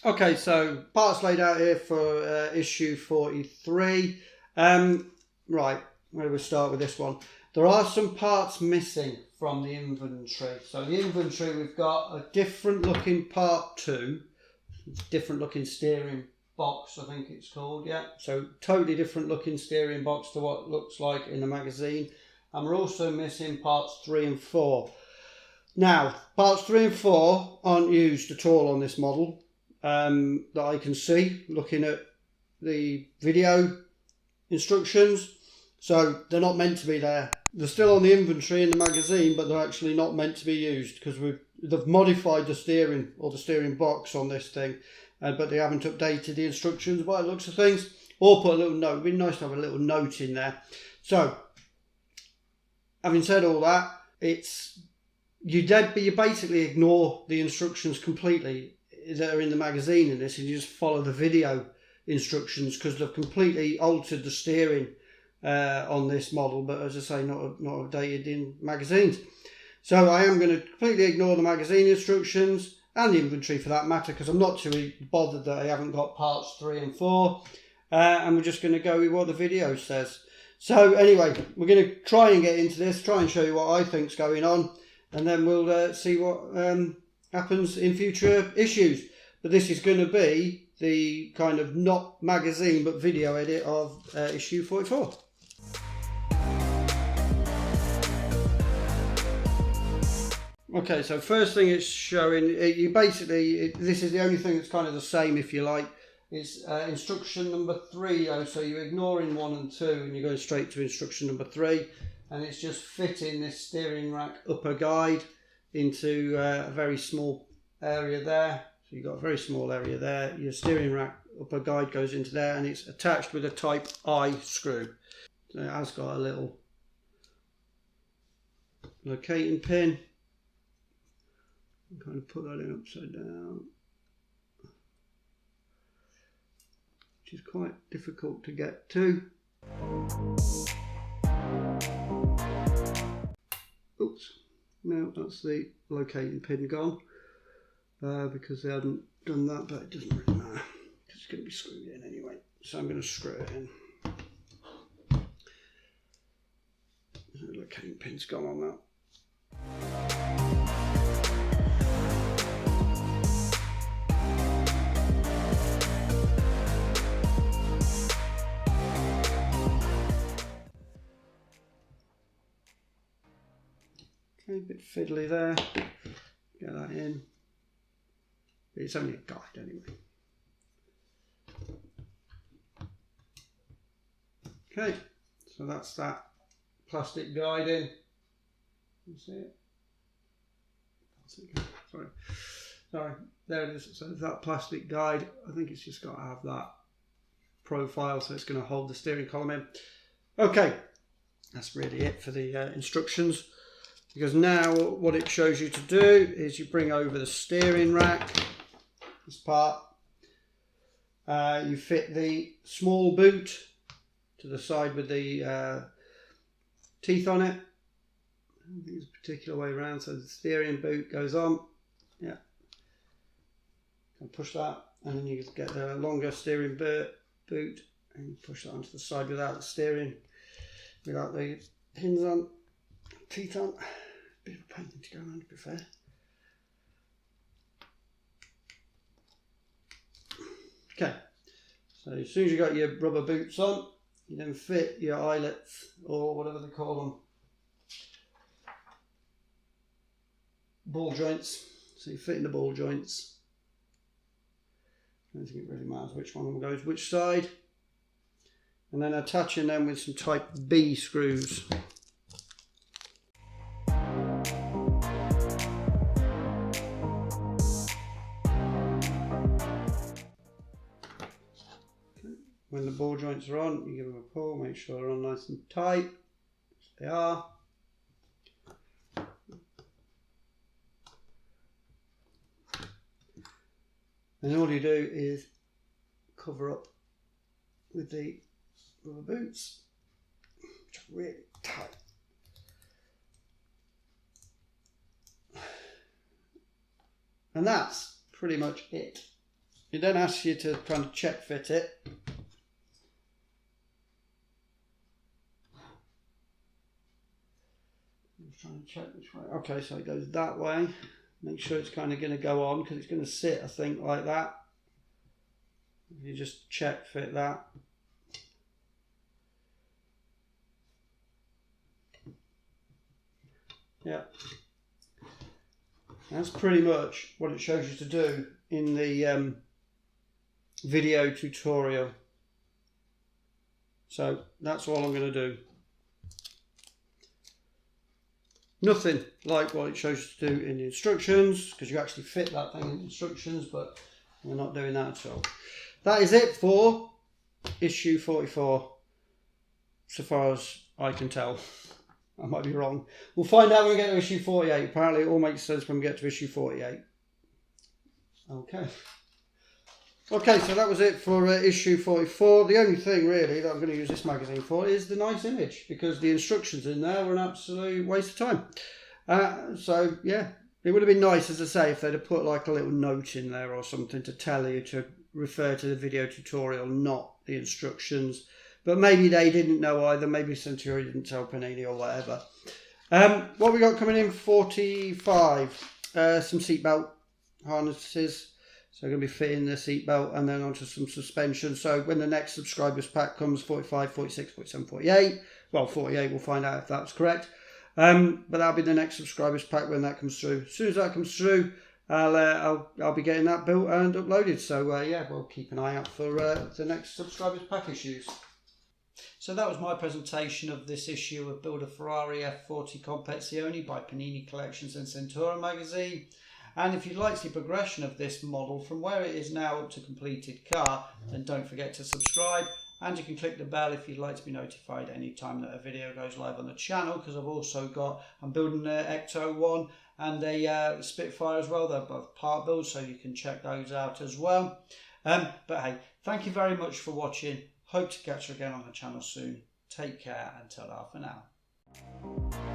Okay, so parts laid out here for issue 43. Right, where do we start with this one? There are some parts missing from the inventory. So the inventory, we've got a different looking part 2, different looking steering box, I think it's called, yeah. So totally different looking steering box to what it looks like in the magazine. And we're also missing parts 3 and 4. Now, parts 3 and 4 aren't used at all on this model. That I can see looking at the video instructions, so they're not meant to be there. They're still on the inventory in the magazine, but they're actually not meant to be used because they've modified the steering or the steering box on this thing, but they haven't updated the instructions by the looks of things, or put a little note. It'd be nice to have a little note in there. So, having said all that, you basically ignore the instructions completely that are in the magazine in this, and you just follow the video instructions because they've completely altered the steering on this model, but as I say, not updated in magazines. So I am going to completely ignore the magazine instructions and the inventory for that matter, because I'm not too bothered that I haven't got parts 3 and 4, and we're just going to go with what the video says. So anyway, we're going to try and get into this, try and show you what I think's going on, and then we'll see what happens in future issues. But this is going to be the kind of not magazine but video edit of issue 44. Okay, so first thing it's showing, this is the only thing that's kind of the same, if you like. It's instruction number 3, so you're ignoring 1 and 2 and you're going straight to instruction number 3, and it's just fitting this steering rack upper guide into a very small area there. So you've got a very small area there. Your steering rack upper guide goes into there, and it's attached with a type I screw. So it has got a little locating pin. Kind of put that in upside down, which is quite difficult to get to. Oops, no, that's the locating pin gone, because they hadn't done that, but it doesn't really matter, it's going to be screwed in anyway, so I'm going to screw it in. The locating pin's gone on that. A bit fiddly there, get that in, it's only a guide anyway. Okay, so that's that plastic guide in, you see it? Sorry, there it is. So that plastic guide, I think it's just got to have that profile, so it's going to hold the steering column in. Okay, that's really it for the instructions. Because now what it shows you to do is you bring over the steering rack, this part, you fit the small boot to the side with the teeth on it. I don't think there's a particular way around, so the steering boot goes on, yeah, and push that, and then you get the longer steering boot and you push that onto the side without the steering, without the pins on, teeth on. Bit of a pain to go around, to be fair. Okay, so as soon as you've got your rubber boots on, you then fit your eyelets, or whatever they call them, ball joints. So you fit in the ball joints. I don't think it really matters which one of them goes which side. And then attaching them with some type B screws. When the ball joints are on, you give them a pull, make sure they're on nice and tight. They are. And all you do is cover up with the rubber boots, which are really tight. And that's pretty much it. it then asks you to kind of check fit it. I'm trying to check which way. Okay, so it goes that way. Make sure it's kind of going to go on, because it's going to sit, I think, like that. You just check fit that. Yeah. That's pretty much what it shows you to do in the video tutorial. So that's all I'm going to do. Nothing like what it shows you to do in the instructions, because you actually fit that thing in the instructions, but we're not doing that at all. That is it for issue 44, so far as I can tell. I might be wrong. We'll find out when we get to issue 48. Apparently it all makes sense when we get to issue 48. Okay. Okay, so that was it for issue 44. The only thing really that I'm going to use this magazine for is the nice image, because the instructions in there were an absolute waste of time. So yeah, it would have been nice, as I say, if they'd have put like a little note in there or something to tell you to refer to the video tutorial, not the instructions. But maybe they didn't know either. Maybe Centuri didn't tell Panini or whatever. What we got coming in 45? Some seatbelt harnesses. So we're going to be fitting the seatbelt and then onto some suspension. So when the next subscribers pack comes, 45, 46, 47, 48. Well, 48, we'll find out if that's correct. But that'll be the next subscribers pack when that comes through. As soon as that comes through, I'll be getting that built and uploaded. So yeah, we'll keep an eye out for the next subscribers pack issues. So that was my presentation of this issue of Build a Ferrari F40 Competizione by Panini Collections and Centura magazine. And if you'd like to see progression of this model from where it is now up to completed car, then don't forget to subscribe, and you can click the bell if you'd like to be notified any time that a video goes live on the channel, because I've also got, I'm building an Ecto 1 and a Spitfire as well. They're both part builds, so you can check those out as well. But hey, thank you very much for watching. Hope to catch you again on the channel soon. Take care and ta-ra for now.